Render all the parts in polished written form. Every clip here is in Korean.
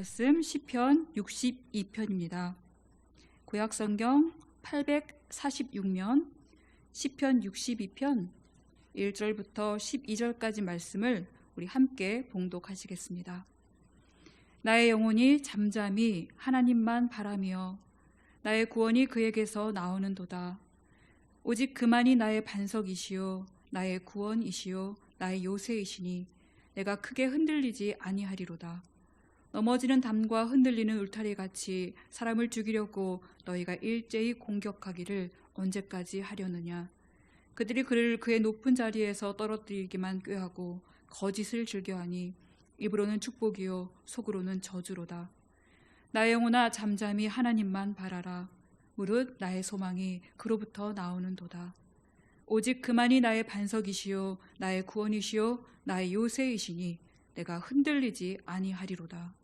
말씀 시편 62편입니다. 구약성경 846면 시편 62편 1절부터 12절까지 말씀을 우리 함께 봉독하시겠습니다. 나의 영혼이 잠잠히 하나님만 바라며 나의 구원이 그에게서 나오는도다. 오직 그만이 나의 반석이시요 나의 구원이시요 나의 요새이시니 내가 크게 흔들리지 아니하리로다. 넘어지는 담과 흔들리는 울타리같이 사람을 죽이려고 너희가 일제히 공격하기를 언제까지 하려느냐. 그들이 그를 그의 높은 자리에서 떨어뜨리기만 꾀하고 거짓을 즐겨하니 입으로는 축복이요 속으로는 저주로다. 나의 영혼아 잠잠히 하나님만 바라라. 무릇 나의 소망이 그로부터 나오는도다. 오직 그만이 나의 반석이시요 나의 구원이시요 나의 요새이시니 내가 흔들리지 아니하리로다.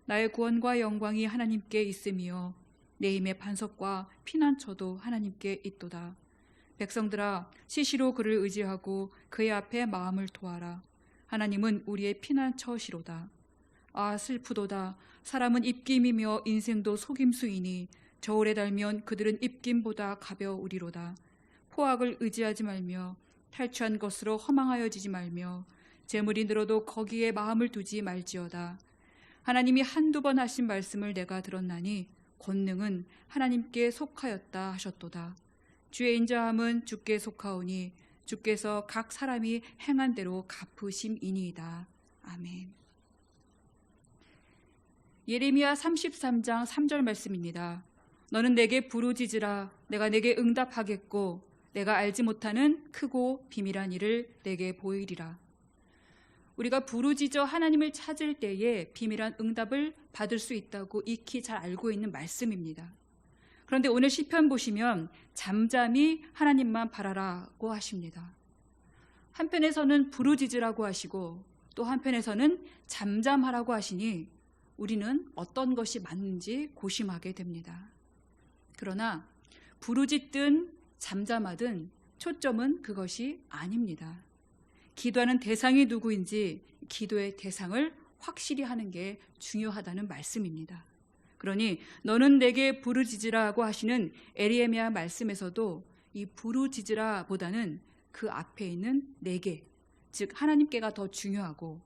나의 구원과 영광이 하나님께 있으며 내 힘의 반석과 피난처도 하나님께 있도다. 백성들아 시시로 그를 의지하고 그의 앞에 마음을 토하라. 하나님은 우리의 피난처시로다. 아 슬프도다. 사람은 입김이며 인생도 속임수이니 저울에 달면 그들은 입김보다 가벼우리로다. 포악을 의지하지 말며 탈취한 것으로 허망하여지지 말며 재물이 늘어도 거기에 마음을 두지 말지어다. 하나님이 한두 번 하신 말씀을 내가 들었나니 권능은 하나님께 속하였다 하셨도다. 주의 인자함은 주께 속하오니 주께서 각 사람이 행한 대로 갚으심이니이다. 아멘. 예레미야 33장 3절 말씀입니다. 너는 내게 부르짖으라. 내가 내게 응답하겠고 내가 알지 못하는 크고 비밀한 일을 내게 보이리라. 우리가 부르짖어 하나님을 찾을 때에 비밀한 응답을 받을 수 있다고 익히 잘 알고 있는 말씀입니다. 그런데 오늘 시편 보시면 잠잠히 하나님만 바라라고 하십니다. 한편에서는 부르짖으라고 하시고 또 한편에서는 잠잠하라고 하시니 우리는 어떤 것이 맞는지 고심하게 됩니다. 그러나 부르짖든 잠잠하든 초점은 그것이 아닙니다. 기도하는 대상이 누구인지 기도의 대상을 확실히 하는 게 중요하다는 말씀입니다. 그러니 너는 내게 부르짖으라고 하시는 예레미야 말씀에서도 이 부르짖으라 보다는 그 앞에 있는 내게, 즉 하나님께가 더 중요하고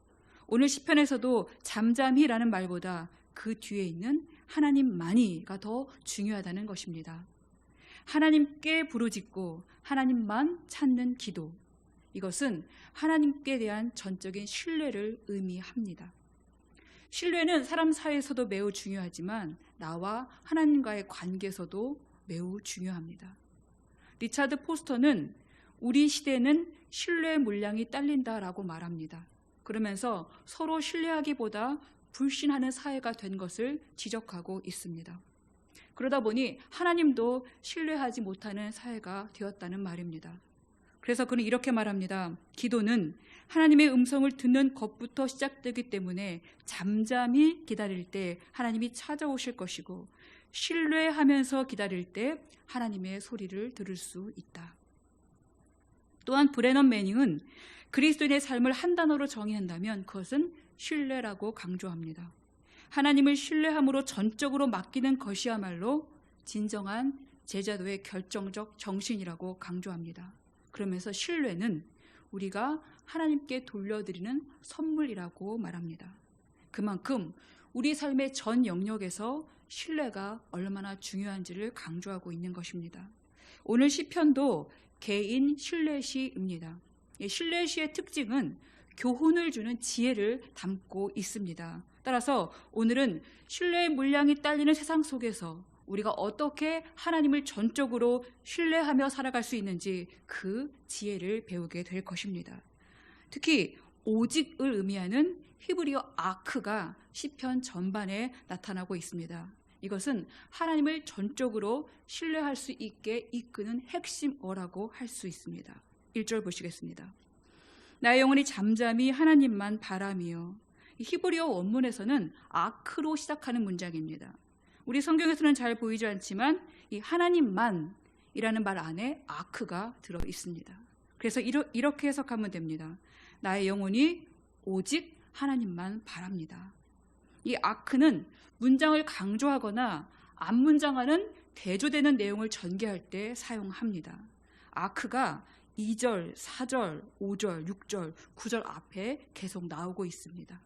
오늘 시편에서도 잠잠히라는 말보다 그 뒤에 있는 하나님만이가 더 중요하다는 것입니다. 하나님께 부르짖고 하나님만 찾는 기도, 이것은 하나님께 대한 전적인 신뢰를 의미합니다. 신뢰는 사람 사이에서도 매우 중요하지만 나와 하나님과의 관계에서도 매우 중요합니다. 리차드 포스터는 우리 시대는 신뢰의 물량이 딸린다라고 말합니다. 그러면서 서로 신뢰하기보다 불신하는 사회가 된 것을 지적하고 있습니다. 그러다 보니 하나님도 신뢰하지 못하는 사회가 되었다는 말입니다. 그래서 그는 이렇게 말합니다. 기도는 하나님의 음성을 듣는 것부터 시작되기 때문에 잠잠히 기다릴 때 하나님이 찾아오실 것이고 신뢰하면서 기다릴 때 하나님의 소리를 들을 수 있다. 또한 브레넌 매닝은 그리스도인의 삶을 한 단어로 정의한다면 그것은 신뢰라고 강조합니다. 하나님을 신뢰함으로 전적으로 맡기는 것이야말로 진정한 제자도의 결정적 정신이라고 강조합니다. 그러면서 신뢰는 우리가 하나님께 돌려드리는 선물이라고 말합니다. 그만큼 우리 삶의 전 영역에서 신뢰가 얼마나 중요한지를 강조하고 있는 것입니다. 오늘 시편도 개인 신뢰시입니다. 신뢰시의 특징은 교훈을 주는 지혜를 담고 있습니다. 따라서 오늘은 신뢰의 물량이 딸리는 세상 속에서 우리가 어떻게 하나님을 전적으로 신뢰하며 살아갈 수 있는지 그 지혜를 배우게 될 것입니다. 특히 오직을 의미하는 히브리어 아크가 시편 전반에 나타나고 있습니다. 이것은 하나님을 전적으로 신뢰할 수 있게 이끄는 핵심어라고 할 수 있습니다. 1절 보시겠습니다. 나의 영혼이 잠잠히 하나님만 바라며, 히브리어 원문에서는 아크로 시작하는 문장입니다. 우리 성경에서는 잘 보이지 않지만 이 하나님만이라는 말 안에 아크가 들어 있습니다. 그래서 이렇게 해석하면 됩니다. 나의 영혼이 오직 하나님만 바랍니다. 이 아크는 문장을 강조하거나 앞문장과는 대조되는 내용을 전개할 때 사용합니다. 아크가 2절, 4절, 5절, 6절, 9절 앞에 계속 나오고 있습니다.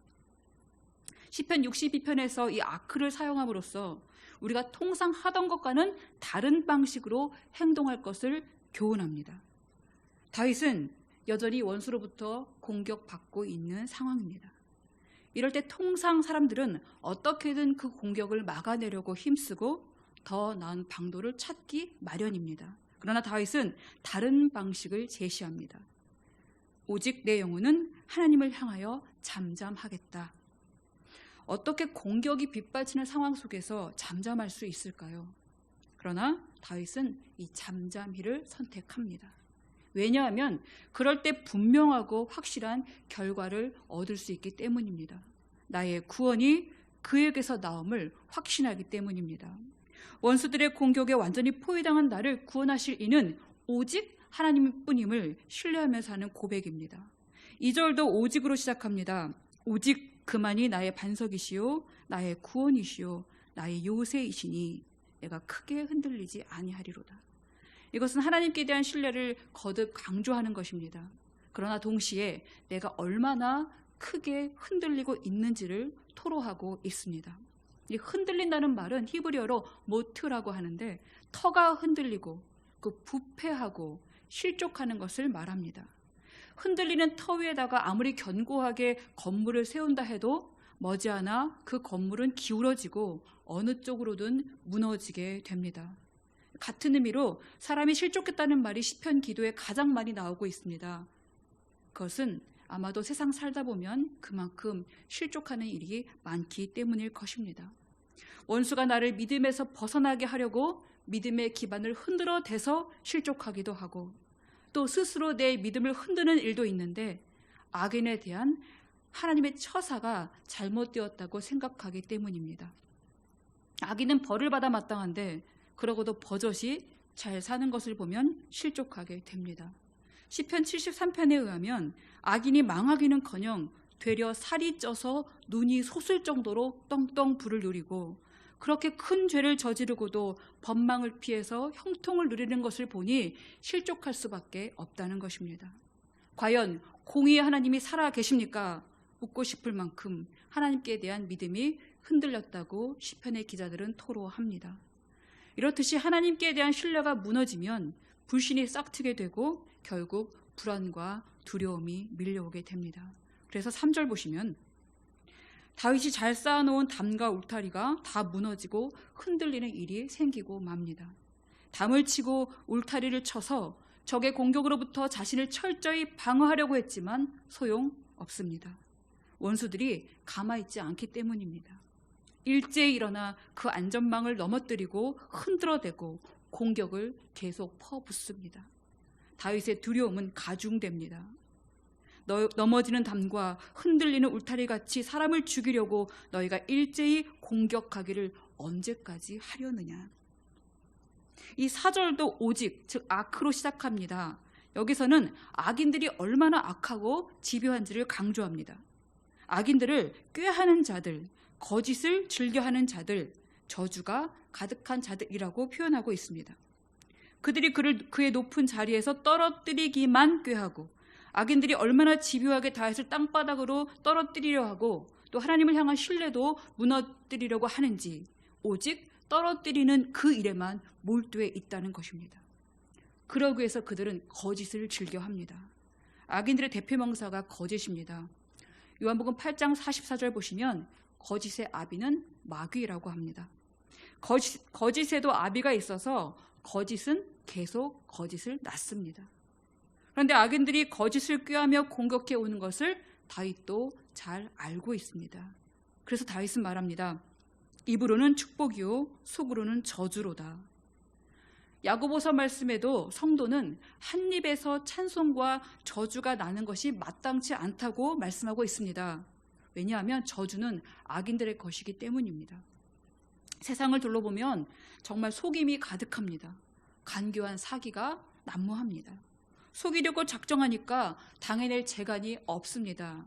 시편 62편에서 이 아크를 사용함으로써 우리가 통상 하던 것과는 다른 방식으로 행동할 것을 교훈합니다. 다윗은 여전히 원수로부터 공격받고 있는 상황입니다. 이럴 때 통상 사람들은 어떻게든 그 공격을 막아내려고 힘쓰고 더 나은 방도를 찾기 마련입니다. 그러나 다윗은 다른 방식을 제시합니다. 오직 내 영혼은 하나님을 향하여 잠잠하겠다. 어떻게 공격이 빗발치는 상황 속에서 잠잠할 수 있을까요? 그러나 다윗은 이 잠잠히를 선택합니다. 왜냐하면 그럴 때 분명하고 확실한 결과를 얻을 수 있기 때문입니다. 나의 구원이 그에게서 나옴을 확신하기 때문입니다. 원수들의 공격에 완전히 포위당한 나를 구원하실 이는 오직 하나님뿐임을 신뢰하면서 하는 고백입니다. 2절도 오직으로 시작합니다. 오직 그만이 나의 반석이시요 나의 구원이시요 나의 요새이시니 내가 크게 흔들리지 아니하리로다. 이것은 하나님께 대한 신뢰를 거듭 강조하는 것입니다. 그러나 동시에 내가 얼마나 크게 흔들리고 있는지를 토로하고 있습니다. 이 흔들린다는 말은 히브리어로 모트라고 하는데 터가 흔들리고 그 부패하고 실족하는 것을 말합니다. 흔들리는 터 위에다가 아무리 견고하게 건물을 세운다 해도 머지않아 그 건물은 기울어지고 어느 쪽으로든 무너지게 됩니다. 같은 의미로 사람이 실족했다는 말이 시편 기도에 가장 많이 나오고 있습니다. 그것은 아마도 세상 살다 보면 그만큼 실족하는 일이 많기 때문일 것입니다. 원수가 나를 믿음에서 벗어나게 하려고 믿음의 기반을 흔들어 대서 실족하기도 하고 또 스스로 내 믿음을 흔드는 일도 있는데 악인에 대한 하나님의 처사가 잘못되었다고 생각하기 때문입니다. 악인은 벌을 받아 마땅한데 그러고도 버젓이 잘 사는 것을 보면 실족하게 됩니다. 시편 73편에 의하면 악인이 망하기는커녕 되려 살이 쪄서 눈이 솟을 정도로 떵떵 부를 누리고 그렇게 큰 죄를 저지르고도 법망을 피해서 형통을 누리는 것을 보니 실족할 수밖에 없다는 것입니다. 과연 공의의 하나님이 살아 계십니까? 묻고 싶을 만큼 하나님께 대한 믿음이 흔들렸다고 시편의 기자들은 토로합니다. 이렇듯이 하나님께 대한 신뢰가 무너지면 불신이 싹트게 되고 결국 불안과 두려움이 밀려오게 됩니다. 그래서 3절 보시면 다윗이 잘 쌓아놓은 담과 울타리가 다 무너지고 흔들리는 일이 생기고 맙니다. 담을 치고 울타리를 쳐서 적의 공격으로부터 자신을 철저히 방어하려고 했지만 소용없습니다. 원수들이 가만히 있지 않기 때문입니다. 일제히 일어나 그 안전망을 넘어뜨리고 흔들어대고 공격을 계속 퍼붓습니다. 다윗의 두려움은 가중됩니다. 넘어지는 담과 흔들리는 울타리같이 사람을 죽이려고 너희가 일제히 공격하기를 언제까지 하려느냐. 이 4절도 오직, 즉 아크로 시작합니다. 여기서는 악인들이 얼마나 악하고 집요한지를 강조합니다. 악인들을 꾀하는 자들, 거짓을 즐겨하는 자들, 저주가 가득한 자들이라고 표현하고 있습니다. 그들이 그를 그의 높은 자리에서 떨어뜨리기만 꾀하고 악인들이 얼마나 집요하게 다윗을 땅바닥으로 떨어뜨리려 하고 또 하나님을 향한 신뢰도 무너뜨리려고 하는지 오직 떨어뜨리는 그 일에만 몰두해 있다는 것입니다. 그러기 위해서 그들은 거짓을 즐겨합니다. 악인들의 대표 명사가 거짓입니다. 요한복음 8장 44절 보시면 거짓의 아비는 마귀라고 합니다. 거짓에도 아비가 있어서 거짓은 계속 거짓을 낳습니다. 그런데 악인들이 거짓을 꾀하며 공격해 오는 것을 다윗도 잘 알고 있습니다. 그래서 다윗은 말합니다. 입으로는 축복이요 속으로는 저주로다. 야고보서 말씀에도 성도는 한 입에서 찬송과 저주가 나는 것이 마땅치 않다고 말씀하고 있습니다. 왜냐하면 저주는 악인들의 것이기 때문입니다. 세상을 둘러보면 정말 속임이 가득합니다. 간교한 사기가 난무합니다. 속이려고 작정하니까 당해낼 재간이 없습니다.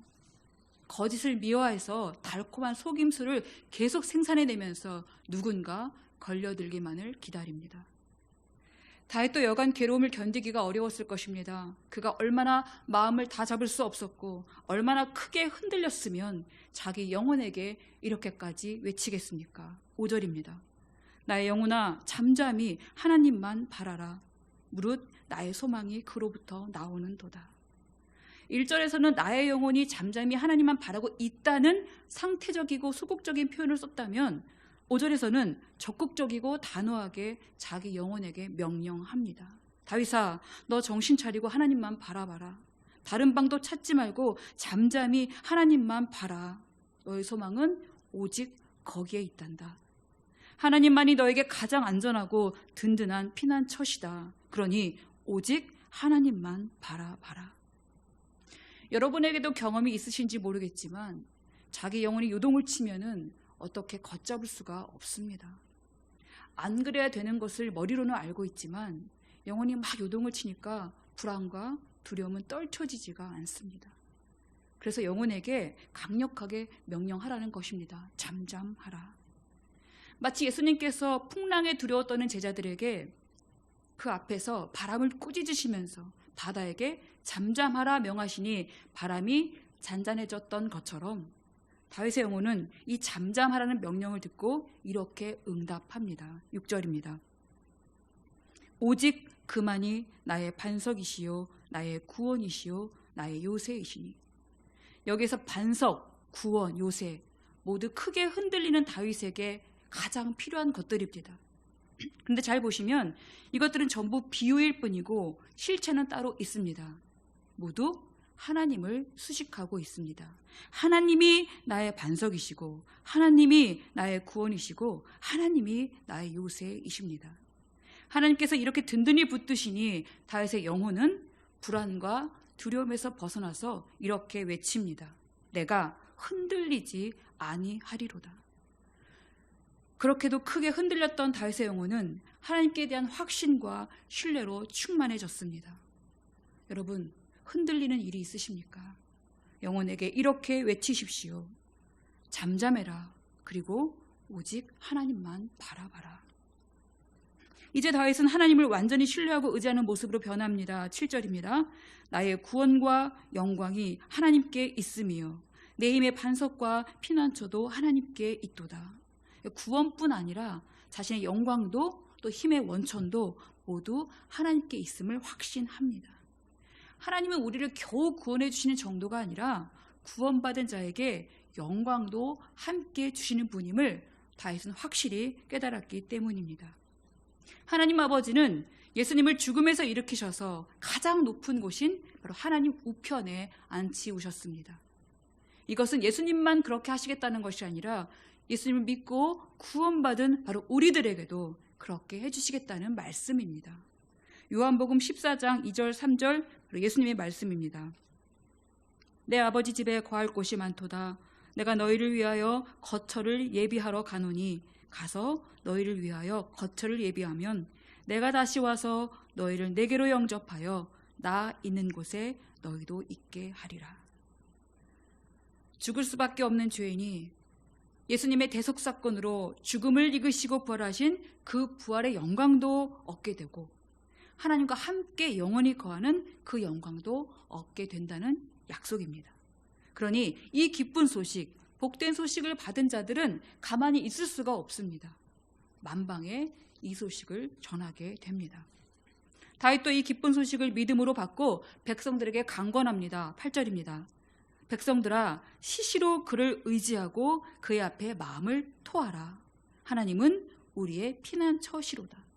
거짓을 미화해서 달콤한 속임수를 계속 생산해내면서 누군가 걸려들기만을 기다립니다. 다윗도 여간 괴로움을 견디기가 어려웠을 것입니다. 그가 얼마나 마음을 다잡을 수 없었고 얼마나 크게 흔들렸으면 자기 영혼에게 이렇게까지 외치겠습니까? 5절입니다. 나의 영혼아 잠잠히 하나님만 바라라. 무릇 나의 소망이 그로부터 나오는도다. 1절에서는 나의 영혼이 잠잠히 하나님만 바라고 있다는 상태적이고 소극적인 표현을 썼다면 5절에서는 적극적이고 단호하게 자기 영혼에게 명령합니다. 다윗아, 너 정신 차리고 하나님만 바라봐라. 다른 방도 찾지 말고 잠잠히 하나님만 바라. 너의 소망은 오직 거기에 있단다. 하나님만이 너에게 가장 안전하고 든든한 피난처시다. 그러니 오직 하나님만 바라봐라. 여러분에게도 경험이 있으신지 모르겠지만 자기 영혼이 요동을 치면은 어떻게 걷잡을 수가 없습니다. 안 그래야 되는 것을 머리로는 알고 있지만 영혼이 막 요동을 치니까 불안과 두려움은 떨쳐지지가 않습니다. 그래서 영혼에게 강력하게 명령하라는 것입니다. 잠잠하라. 마치 예수님께서 풍랑에 두려워 떠는 제자들에게 그 앞에서 바람을 꾸짖으시면서 바다에게 잠잠하라 명하시니 바람이 잔잔해졌던 것처럼 다윗의 영혼은 이 잠잠하라는 명령을 듣고 이렇게 응답합니다. 6절입니다. 오직 그만이 나의 반석이시요 나의 구원이시요 나의 요새이시니. 여기서 반석, 구원, 요새 모두 크게 흔들리는 다윗에게 가장 필요한 것들입니다. 근데 잘 보시면 이것들은 전부 비유일 뿐이고 실체는 따로 있습니다. 모두 하나님을 수식하고 있습니다. 하나님이 나의 반석이시고 하나님이 나의 구원이시고 하나님이 나의 요새이십니다. 하나님께서 이렇게 든든히 붙드시니 다윗의 영혼은 불안과 두려움에서 벗어나서 이렇게 외칩니다. 내가 흔들리지 아니하리로다. 그렇게도 크게 흔들렸던 다윗의 영혼은 하나님께 대한 확신과 신뢰로 충만해졌습니다. 여러분, 흔들리는 일이 있으십니까? 영혼에게 이렇게 외치십시오. 잠잠해라. 그리고 오직 하나님만 바라봐라. 이제 다윗은 하나님을 완전히 신뢰하고 의지하는 모습으로 변합니다. 7절입니다. 나의 구원과 영광이 하나님께 있으며 내 힘의 반석과 피난처도 하나님께 있도다. 구원뿐 아니라 자신의 영광도 또 힘의 원천도 모두 하나님께 있음을 확신합니다. 하나님은 우리를 겨우 구원해 주시는 정도가 아니라 구원받은 자에게 영광도 함께 주시는 분임을 다윗은 확실히 깨달았기 때문입니다. 하나님 아버지는 예수님을 죽음에서 일으키셔서 가장 높은 곳인 바로 하나님 우편에 앉히우셨습니다. 이것은 예수님만 그렇게 하시겠다는 것이 아니라 예수님을 믿고 구원받은 바로 우리들에게도 그렇게 해주시겠다는 말씀입니다. 요한복음 14장 2절 3절 예수님의 말씀입니다. 내 아버지 집에 거할 곳이 많도다. 내가 너희를 위하여 거처를 예비하러 가노니 가서 너희를 위하여 거처를 예비하면 내가 다시 와서 너희를 내게로 영접하여 나 있는 곳에 너희도 있게 하리라. 죽을 수밖에 없는 죄인이 예수님의 대속사건으로 죽음을 이기시고 부활하신 그 부활의 영광도 얻게 되고 하나님과 함께 영원히 거하는 그 영광도 얻게 된다는 약속입니다. 그러니 이 기쁜 소식, 복된 소식을 받은 자들은 가만히 있을 수가 없습니다. 만방에 이 소식을 전하게 됩니다. 다윗도 이 기쁜 소식을 믿음으로 받고 백성들에게 강권합니다. 8절입니다. 백성들아 시시로 그를 의지하고 그의 앞에 마음을 토하라. 하나님은 우리의 피난처시로다.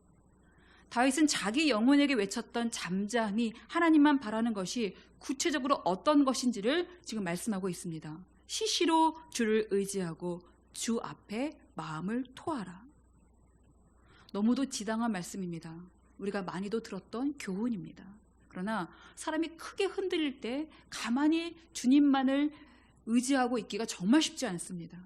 다윗은 자기 영혼에게 외쳤던 잠잠히 하나님만 바라는 것이 구체적으로 어떤 것인지를 지금 말씀하고 있습니다. 시시로 주를 의지하고 주 앞에 마음을 토하라. 너무도 지당한 말씀입니다. 우리가 많이도 들었던 교훈입니다. 그러나 사람이 크게 흔들릴 때 가만히 주님만을 의지하고 있기가 정말 쉽지 않습니다.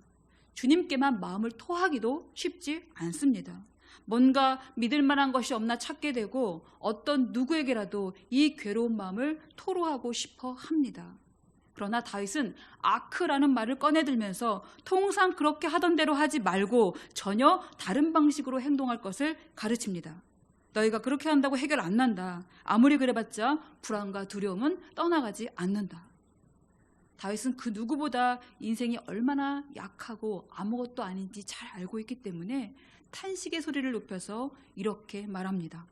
주님께만 마음을 토하기도 쉽지 않습니다. 뭔가 믿을 만한 것이 없나 찾게 되고 어떤 누구에게라도 이 괴로운 마음을 토로하고 싶어 합니다. 그러나 다윗은 아크라는 말을 꺼내들면서 통상 그렇게 하던 대로 하지 말고 전혀 다른 방식으로 행동할 것을 가르칩니다. 너희가 그렇게 한다고 해결 안 난다. 아무리 그래봤자 불안과 두려움은 떠나가지 않는다. 다윗은 그 누구보다 인생이 얼마나 약하고 아무것도 아닌지 잘 알고 있기 때문에 탄식의 소리를 높여서 이렇게 말합니다.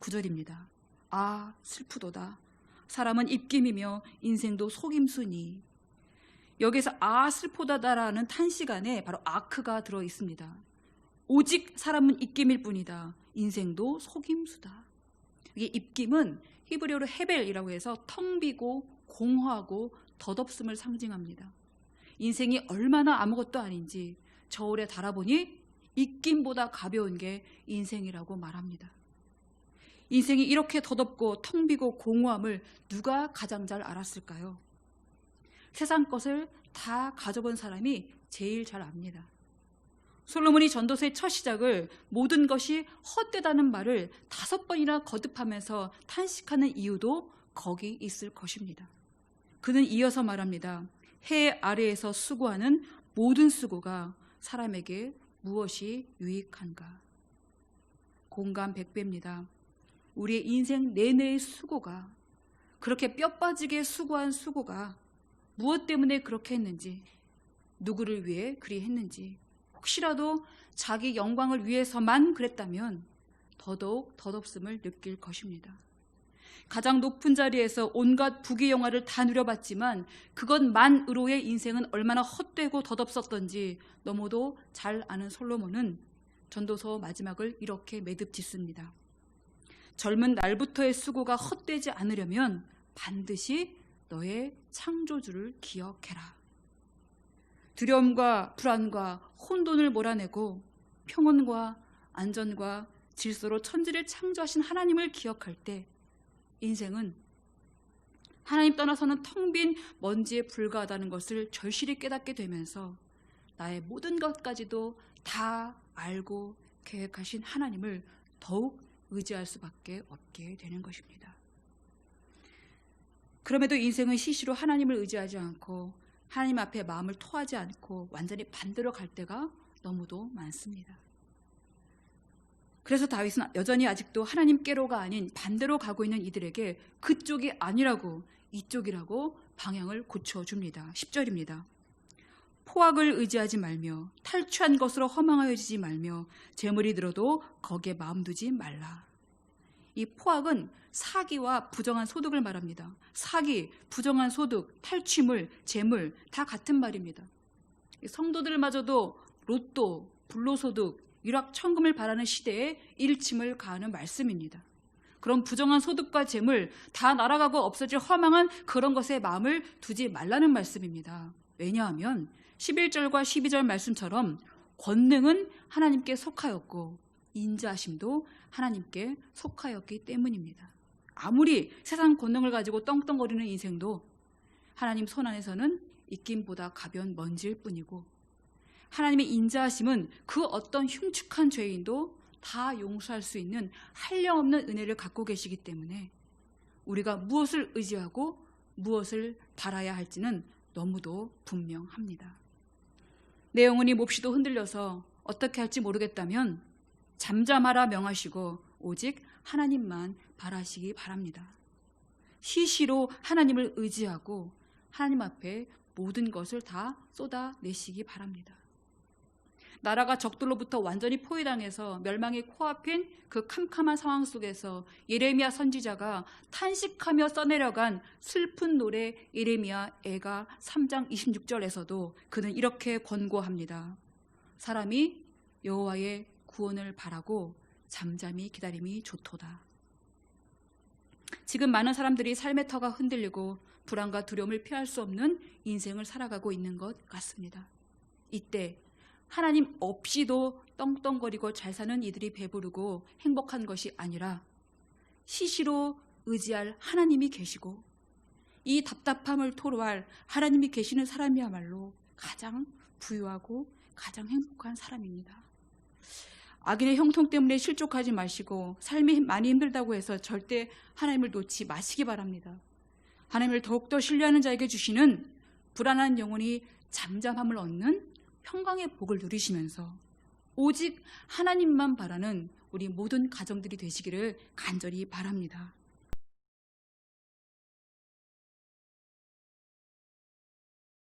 9절입니다. 아, 슬프도다. 사람은 입김이며 인생도 속임수니. 여기서 아, 슬프다라는 탄식 안에 바로 아크가 들어 있습니다. 오직 사람은 입김일 뿐이다. 인생도 속임수다. 이게 입김은 히브리어로 헤벨이라고 해서 텅 비고 공허하고 덧없음을 상징합니다. 인생이 얼마나 아무것도 아닌지 저울에 달아보니 입김보다 가벼운 게 인생이라고 말합니다. 인생이 이렇게 덧없고 텅 비고 공허함을 누가 가장 잘 알았을까요? 세상 것을 다 가져본 사람이 제일 잘 압니다. 솔로몬이 전도서의 첫 시작을 모든 것이 헛되다는 말을 5번이나 거듭하면서 탄식하는 이유도 거기 있을 것입니다. 그는 이어서 말합니다. 해 아래에서 수고하는 모든 수고가 사람에게 무엇이 유익한가? 공감 100배입니다. 우리의 인생 내내의 수고가, 그렇게 뼈 빠지게 수고한 수고가 무엇 때문에 그렇게 했는지, 누구를 위해 그리 했는지, 혹시라도 자기 영광을 위해서만 그랬다면 더더욱 덧없음을 느낄 것입니다. 가장 높은 자리에서 온갖 부귀영화를 다 누려봤지만 그것만으로의 인생은 얼마나 헛되고 덧없었던지 너무도 잘 아는 솔로몬은 전도서 마지막을 이렇게 매듭 짓습니다. 젊은 날부터의 수고가 헛되지 않으려면 반드시 너의 창조주를 기억해라. 두려움과 불안과 혼돈을 몰아내고 평온과 안전과 질서로 천지를 창조하신 하나님을 기억할 때 인생은 하나님 떠나서는 텅 빈 먼지에 불과하다는 것을 절실히 깨닫게 되면서 나의 모든 것까지도 다 알고 계획하신 하나님을 더욱 의지할 수밖에 없게 되는 것입니다. 그럼에도 인생은 시시로 하나님을 의지하지 않고 하나님 앞에 마음을 토하지 않고 완전히 반대로 갈 때가 너무도 많습니다. 그래서 다윗은 여전히 아직도 하나님께로가 아닌 반대로 가고 있는 이들에게 그쪽이 아니라고 이쪽이라고 방향을 고쳐줍니다. 10절입니다. 포악을 의지하지 말며 탈취한 것으로 허망하여지지 말며 재물이 들어도 거기에 마음 두지 말라. 이 포악은 사기와 부정한 소득을 말합니다. 사기, 부정한 소득, 탈취물, 재물 다 같은 말입니다. 성도들마저도 로또, 불로소득, 일확천금을 바라는 시대에 일침을 가하는 말씀입니다. 그런 부정한 소득과 재물 다 날아가고 없어질 허망한 그런 것에 마음을 두지 말라는 말씀입니다. 왜냐하면 11절과 12절 말씀처럼 권능은 하나님께 속하였고 인자하심도 하나님께 속하였기 때문입니다. 아무리 세상 권능을 가지고 떵떵거리는 인생도 하나님 손 안에서는 입김보다 가벼운 먼지일 뿐이고 하나님의 인자하심은 그 어떤 흉측한 죄인도 다 용서할 수 있는 한량없는 은혜를 갖고 계시기 때문에 우리가 무엇을 의지하고 무엇을 바라야 할지는 너무도 분명합니다. 내 영혼이 몹시도 흔들려서 어떻게 할지 모르겠다면 잠잠하라 명하시고 오직 하나님만 바라시기 바랍니다. 시시로 하나님을 의지하고 하나님 앞에 모든 것을 다 쏟아내시기 바랍니다. 나라가 적들로부터 완전히 포위당해서 멸망이 코앞인 그 캄캄한 상황 속에서 예레미야 선지자가 탄식하며 써내려간 슬픈 노래 예레미야 애가 3장 26절에서도 그는 이렇게 권고합니다. 사람이 여호와의 구원을 바라고 잠잠히 기다림이 좋도다. 지금 많은 사람들이 삶의 터가 흔들리고 불안과 두려움을 피할 수 없는 인생을 살아가고 있는 것 같습니다. 이때 하나님 없이도 떵떵거리고 잘 사는 이들이 배부르고 행복한 것이 아니라 시시로 의지할 하나님이 계시고 이 답답함을 토로할 하나님이 계시는 사람이야말로 가장 부유하고 가장 행복한 사람입니다. 악인의 형통 때문에 실족하지 마시고 삶이 많이 힘들다고 해서 절대 하나님을 놓지 마시기 바랍니다. 하나님을 더욱더 신뢰하는 자에게 주시는 불안한 영혼이 잠잠함을 얻는 평강의 복을 누리시면서 오직 하나님만 바라는 우리 모든 가정들이 되시기를 간절히 바랍니다.